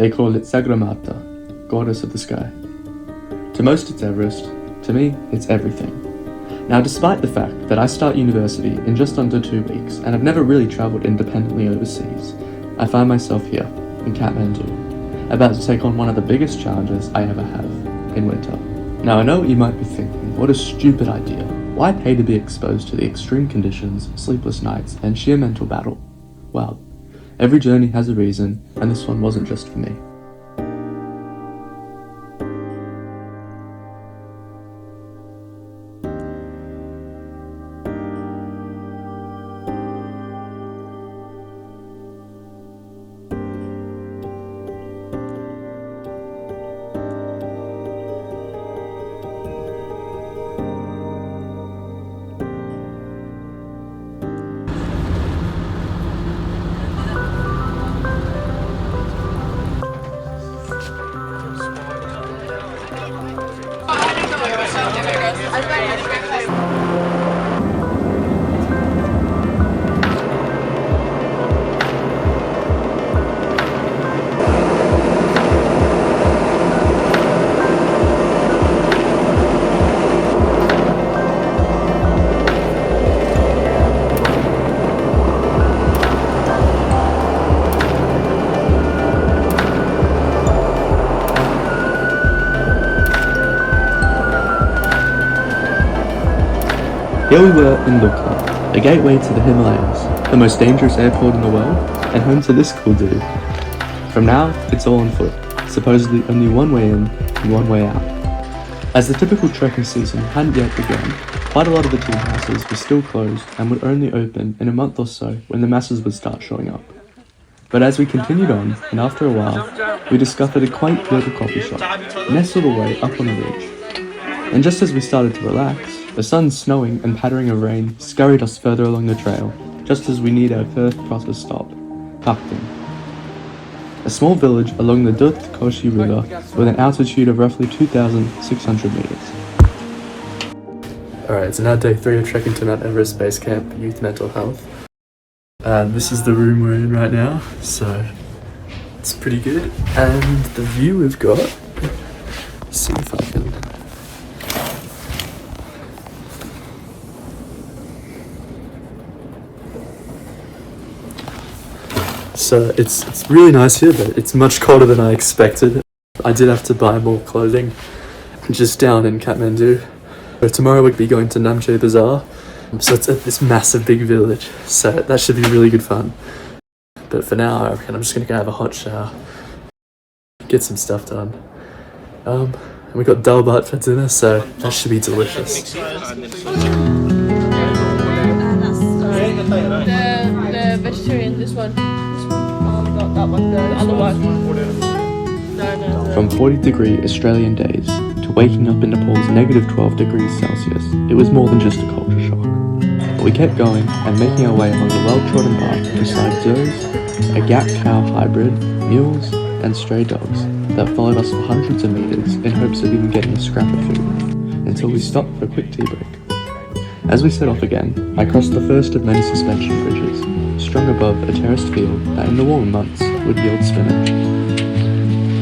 They call it Sagramata, goddess of the sky. To most it's Everest, to me it's everything. Now, despite the fact that I start university in just under 2 weeks and have never really travelled independently overseas, I find myself here, in Kathmandu, about to take on one of the biggest challenges I ever have, in winter. Now, I know what you might be thinking, what a stupid idea. Why pay to be exposed to the extreme conditions, sleepless nights, and sheer mental battle? Well, every journey has a reason, and this one wasn't just for me. Here we were in Lukla, the gateway to the Himalayas, the most dangerous airport in the world, and home to this cool dude. From now, it's all on foot, supposedly only one way in and one way out. As the typical trekking season hadn't yet begun, quite a lot of the tea houses were still closed and would only open in a month or so when the masses would start showing up. But as we continued on, and after a while, we discovered a quaint little coffee shop, nestled away up on a ridge. And just as we started to relax, the sun snowing and pattering of rain scurried us further along the trail, just as we neared our first proper stop, whopping. A small village along the Dut Koshi River with an altitude of roughly 2,600 meters. Alright, so now day 3 of trekking to Mount Everest Base Camp, Youth Mental Health. This is the room we're in right now, so it's pretty good. And the view we've got, let's see if I can... So it's really nice here, but it's much colder than I expected. I did have to buy more clothing just down in Kathmandu. So tomorrow we'll be going to Namche Bazaar. So it's at this massive big village, so that should be really good fun. But for now, I reckon I'm just gonna go have a hot shower, get some stuff done. And we got dal bhat for dinner, so that should be delicious. The vegetarian, this one. Not that one, the other one. No. From 40-degree Australian days to waking up in Nepal's negative 12 degrees Celsius, it was more than just a culture shock. But we kept going and making our way along the well-trodden path beside does, a gat cow hybrid, mules, and stray dogs that followed us for hundreds of meters in hopes of even getting a scrap of food, until we stopped for a quick tea break. As we set off again, I crossed the first of many suspension bridges, strung above a terraced field that in the warmer months would yield spinach.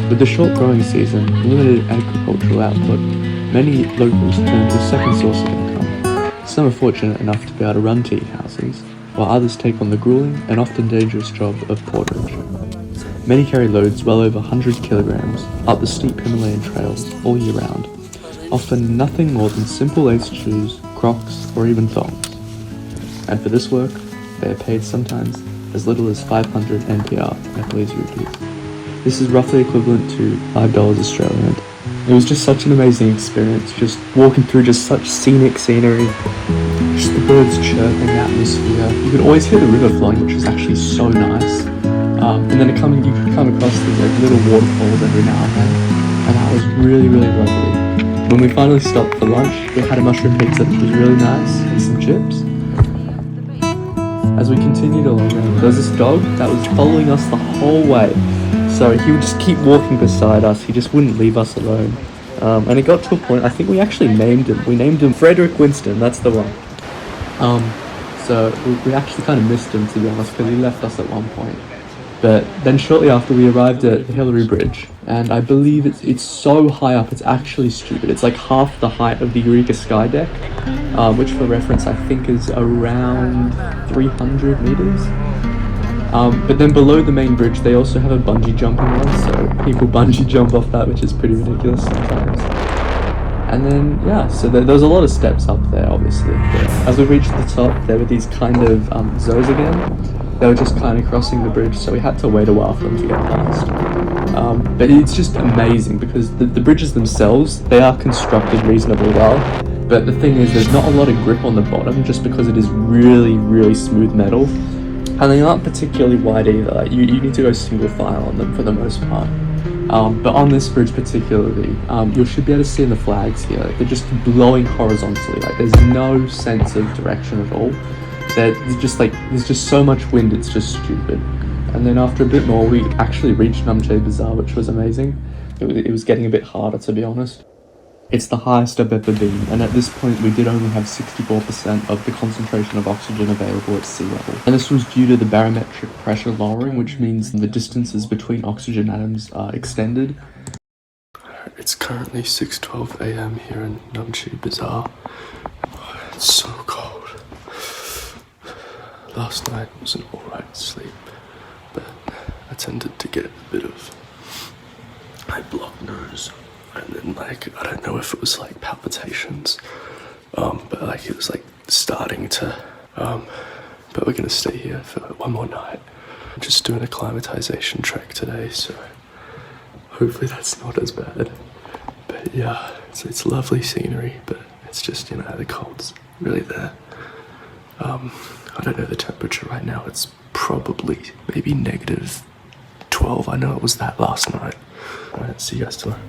With the short growing season and limited agricultural output, many locals turn to a second source of income. Some are fortunate enough to be able to run tea houses, while others take on the grueling and often dangerous job of porterage. Many carry loads well over 100 kilograms up the steep Himalayan trails all year round, often nothing more than simple laced shoes, Crocs, or even thongs. And for this work, they are paid sometimes as little as 500 NPR, Nepalese rupees. This is roughly equivalent to $5 Australian. It was just such an amazing experience, just walking through just such scenic scenery, just the birds chirping, the atmosphere. You could always hear the river flowing, which was actually so nice. And then you could come across these little waterfalls every now and then, and that was really, really lovely. When we finally stopped for lunch, we had a mushroom pizza that was really nice, and some chips. As we continued along, there was this dog that was following us the whole way. So he would just keep walking beside us, he just wouldn't leave us alone. And it got to a point, I think we actually named him. We named him Frederick Winston, that's the one. So we actually kind of missed him, to be honest, because he left us at one point. But then shortly after we arrived at the Hillary Bridge, and I believe it's so high up, it's actually stupid. It's like half the height of the Eureka Sky Deck, which for reference I think is around 300 meters. But then below the main bridge they also have a bungee jumping one, so people bungee jump off that, which is pretty ridiculous sometimes. And then, yeah, so there's a lot of steps up there, obviously. But as we reached the top, there were these kind of zoes again. They were just kind of crossing the bridge, so we had to wait a while for them to get past. But it's just amazing because the bridges themselves, they are constructed reasonably well. But the thing is, there's not a lot of grip on the bottom just because it is really, really smooth metal. And they aren't particularly wide either. Like, you need to go single file on them for the most part. But on this bridge particularly, you should be able to see in the flags here, they're just blowing horizontally. Like, there's no sense of direction at all. There's just so much wind, it's just stupid. And then after a bit more, we actually reached Namche Bazaar, which was amazing. It was getting a bit harder, to be honest. It's the highest I've ever been, and at this point we did only have 64% of the concentration of oxygen available at sea level. And this was due to the barometric pressure lowering, which means the distances between oxygen atoms are extended. It's currently 6:12 AM here in Namche Bazaar. It's so cold. Last night was an alright sleep, but I tended to get a bit of blocked nose, and then I don't know if it was palpitations, but it was starting to, but we're gonna stay here for one more night. I'm just doing a acclimatization trek today, so hopefully that's not as bad. But yeah, it's lovely scenery, but it's just, the cold's really there. I don't know the temperature right now, it's probably maybe -12, I know it was that last night. Alright, see you guys tomorrow.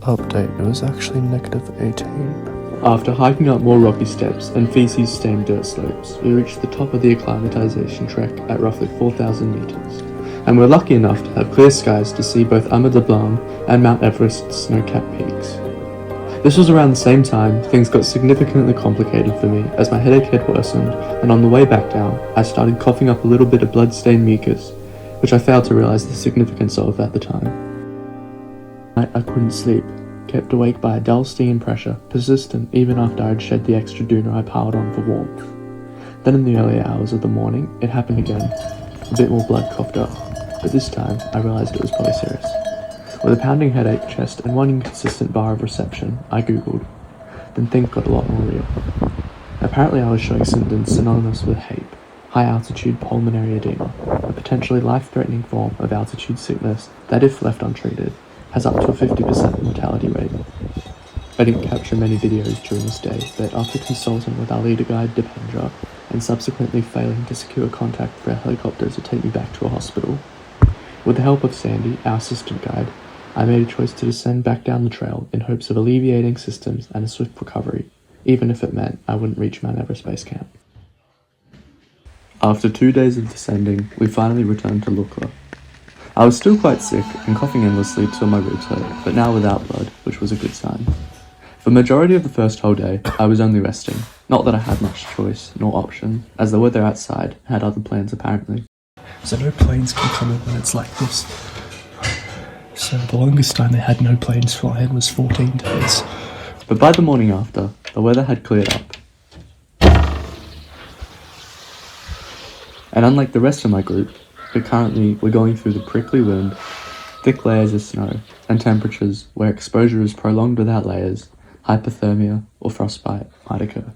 Update, it was actually -18. After hiking up more rocky steps and feces-stained dirt slopes, we reached the top of the acclimatization trek at roughly 4,000 meters. And we're lucky enough to have clear skies to see both Ama Dablam and Mount Everest's snow-capped peaks. This was around the same time things got significantly complicated for me as my headache had worsened, and on the way back down, I started coughing up a little bit of blood-stained mucus, which I failed to realize the significance of at the time. I couldn't sleep, kept awake by a dull stinging pressure, persistent even after I'd shed the extra doona I piled on for warmth. Then in the early hours of the morning, it happened again, a bit more blood coughed up, but this time I realized it was probably serious. With a pounding headache, chest, and one inconsistent bar of reception, I googled. Then things got a lot more real. Apparently I was showing symptoms synonymous with HAPE, high-altitude pulmonary edema, a potentially life-threatening form of altitude sickness that, if left untreated, has up to a 50% mortality rate. I didn't capture many videos during this day, but after consulting with our leader guide Dipendra, and subsequently failing to secure contact for a helicopter to take me back to a hospital, with the help of Sandy, our assistant guide, I made a choice to descend back down the trail in hopes of alleviating symptoms and a swift recovery, even if it meant I wouldn't reach Mount Everest Base Camp. After 2 days of descending, we finally returned to Lukla. I was still quite sick and coughing endlessly till my ribs hurt, but now without blood, which was a good sign. For the majority of the first whole day, I was only resting. Not that I had much choice, nor option, as the weather outside had other plans apparently. So no planes can come in when it's like this. So the longest time they had no planes flying was 14 days. But by the morning after, the weather had cleared up. And unlike the rest of my group, who currently were going through the prickly wind, thick layers of snow, and temperatures where exposure is prolonged without layers, hypothermia or frostbite might occur.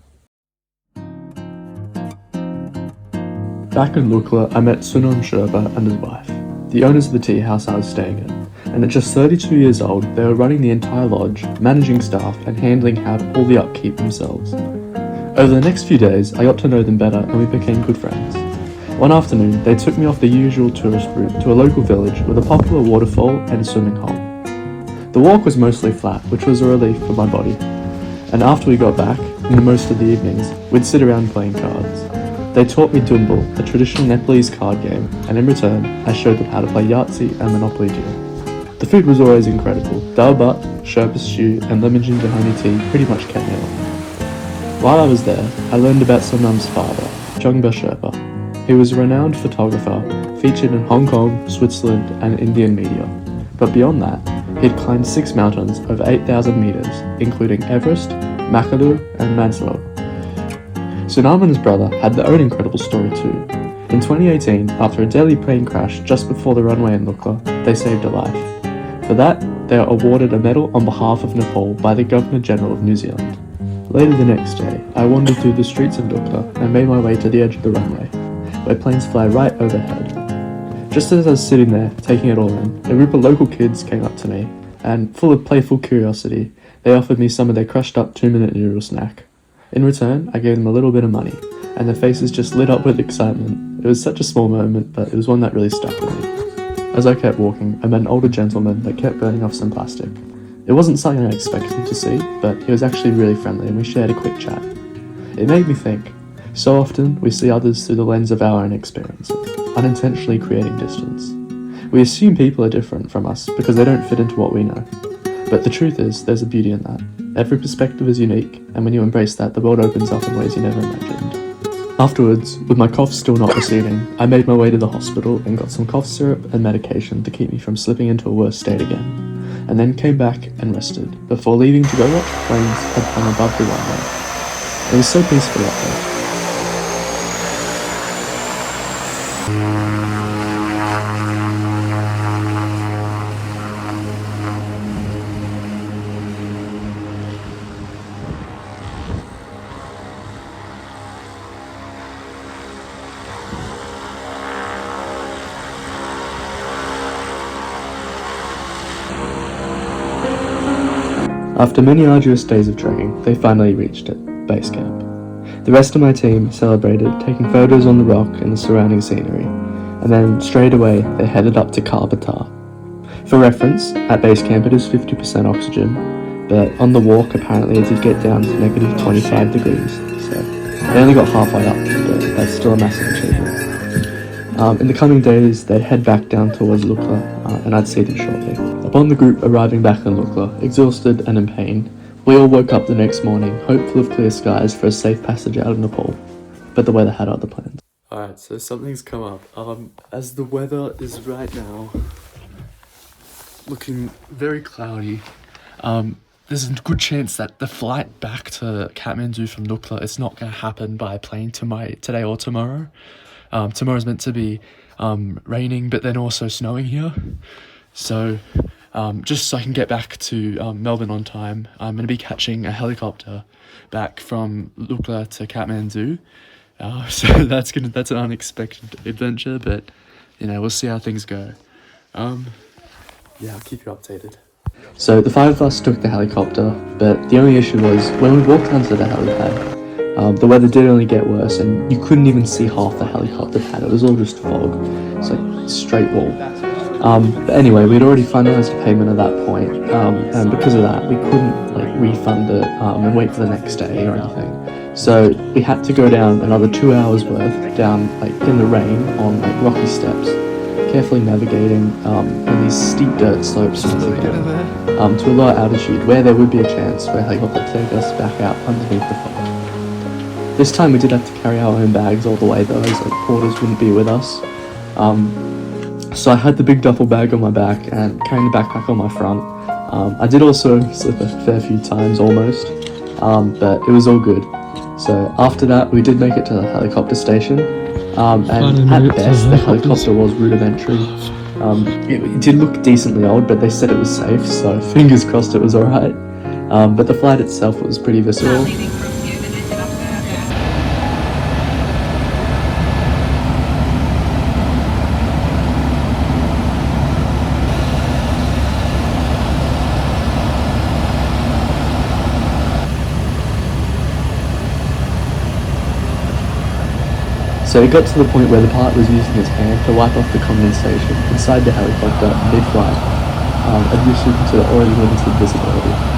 Back in Lukla, I met Sunam Sherpa and his wife, the owners of the tea house I was staying in. And at just 32 years old, they were running the entire lodge, managing staff, and handling all the upkeep themselves. Over the next few days, I got to know them better and we became good friends. One afternoon, they took me off the usual tourist route to a local village with a popular waterfall and swimming hole. The walk was mostly flat, which was a relief for my body. And after we got back, in most of the evenings, we'd sit around playing cards. They taught me Dumbal, a traditional Nepalese card game, and in return, I showed them how to play Yahtzee and Monopoly Deal. The food was always incredible. Dal bhat, Sherpa stew, and lemon ginger honey tea pretty much kept me alive. While I was there, I learned about Sonam's father, Jungba Sherpa. He was a renowned photographer, featured in Hong Kong, Switzerland, and Indian media. But beyond that, he'd climbed 6 mountains over 8,000 meters, including Everest, Makalu, and Mansell. Sunam and his brother had their own incredible story too. In 2018, after a deadly plane crash just before the runway in Lukla, they saved a life. For that, they were awarded a medal on behalf of Nepal by the Governor-General of New Zealand. Later the next day, I wandered through the streets of Lukla and made my way to the edge of the runway, where planes fly right overhead. Just as I was sitting there, taking it all in, a group of local kids came up to me, and full of playful curiosity, they offered me some of their crushed up 2-minute noodle snack. In return, I gave them a little bit of money, and their faces just lit up with excitement. It was such a small moment, but it was one that really stuck with me. As I kept walking, I met an older gentleman that kept burning off some plastic. It wasn't something I expected to see, but he was actually really friendly and we shared a quick chat. It made me think. So often, we see others through the lens of our own experiences, unintentionally creating distance. We assume people are different from us because they don't fit into what we know. But the truth is, there's a beauty in that. Every perspective is unique, and when you embrace that, the world opens up in ways you never imagined. Afterwards, with my cough still not receding, I made my way to the hospital and got some cough syrup and medication to keep me from slipping into a worse state again, and then came back and rested, before leaving to go watch planes head from above the runway. It was so peaceful up there. After many arduous days of trekking, they finally reached it, base camp. The rest of my team celebrated, taking photos on the rock and the surrounding scenery, and then straight away they headed up to Bazaar. For reference, at base camp it is 50% oxygen, but on the walk apparently it did get down to negative 25 degrees, so they only got halfway up, but that's still a massive achievement. In the coming days, they'd head back down towards Lukla, and I'd see them shortly. Upon the group arriving back in Lukla, exhausted and in pain, we all woke up the next morning, hopeful of clear skies for a safe passage out of Nepal. But the weather had other plans. Alright, so something's come up. As the weather is right now looking very cloudy, there's a good chance that the flight back to Kathmandu from Lukla is not going to happen by plane today or tomorrow. Tomorrow's meant to be raining, but then also snowing here. So, just so I can get back to Melbourne on time, I'm going to be catching a helicopter back from Lukla to Kathmandu. So that's an unexpected adventure, but we'll see how things go. Yeah, I'll keep you updated. So the 5 of us took the helicopter, but the only issue was when we walked onto the helipad, the weather did only get worse, and you couldn't even see half the helicopter pad. It was all just fog. It's like straight wall. But anyway, we'd already finalised the payment at that point, and because of that, we couldn't refund it and wait for the next day or anything. So we had to go down another 2 hours worth down in the rain on rocky steps, carefully navigating in these steep dirt slopes once again, to a lower altitude where there would be a chance for a helicopter to take us back out underneath the fog. This time we did have to carry our own bags all the way though, as porters wouldn't be with us. So I had the big duffel bag on my back and carrying the backpack on my front. I did also slip a fair few times almost, but it was all good. So after that we did make it to the helicopter station, and at best the helicopter was rudimentary. It did look decently old, but they said it was safe, so fingers crossed it was alright. But the flight itself was pretty visceral. So it got to the point where the pilot was using his hand to wipe off the condensation inside the helicopter mid-flight, addition to the already limited visibility.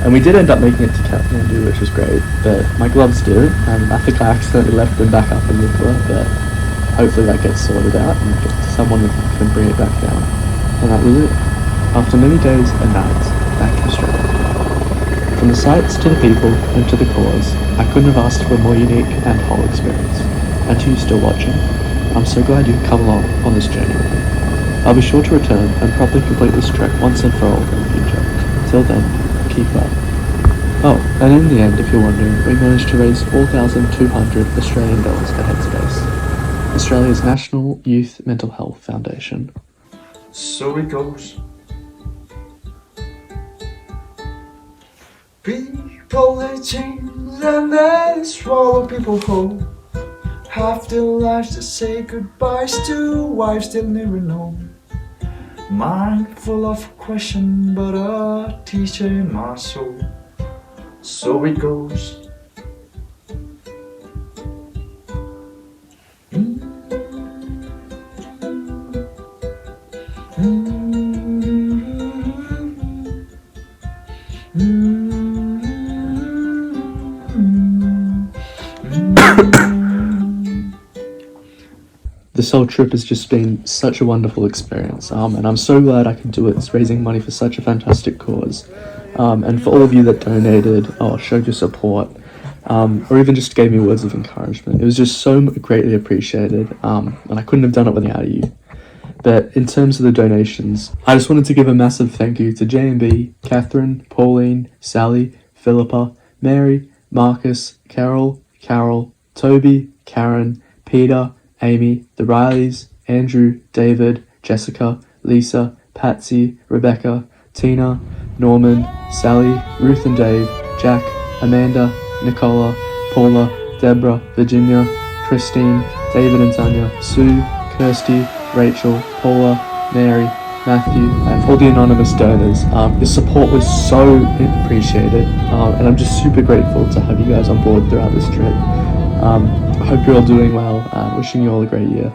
And we did end up making it to Kathmandu, which was great, but my gloves didn't, and I think I accidentally left them back up in Lukla, but hopefully that gets sorted out and someone can bring it back down. And that was it. After many days and nights, back to Australia. From the sights to the people and to the cause, I couldn't have asked for a more unique and whole experience. And to you still watching, I'm so glad you've come along on this journey with me. I'll be sure to return and properly complete this trek once and for all in the future. Till then, keep up. Oh, and in the end, if you're wondering, we managed to raise 4,200 Australian dollars for Headspace, Australia's National Youth Mental Health Foundation. So it goes. People they change and they swallow people whole. Half their lives to say goodbyes to wives they'll never know. Mind full of question, but a teacher in my soul. So it goes. This whole trip has just been such a wonderful experience, and I'm so glad I could do it. It's raising money for such a fantastic cause, and for all of you that donated or showed your support, or even just gave me words of encouragement. It was just so greatly appreciated, and I couldn't have done it without you. But in terms of the donations, I just wanted to give a massive thank you to J&B, Catherine, Pauline, Sally, Philippa, Mary, Marcus, Carol, Toby, Karen, Peter, Amy, the Rileys, Andrew, David, Jessica, Lisa, Patsy, Rebecca, Tina, Norman, Sally, Ruth and Dave, Jack, Amanda, Nicola, Paula, Deborah, Virginia, Christine, David and Tanya, Sue, Kirsty, Rachel, Paula, Mary, Matthew, and all the anonymous donors. Your support was so appreciated, and I'm just super grateful to have you guys on board throughout this trip. I hope you're all doing well, wishing you all a great year.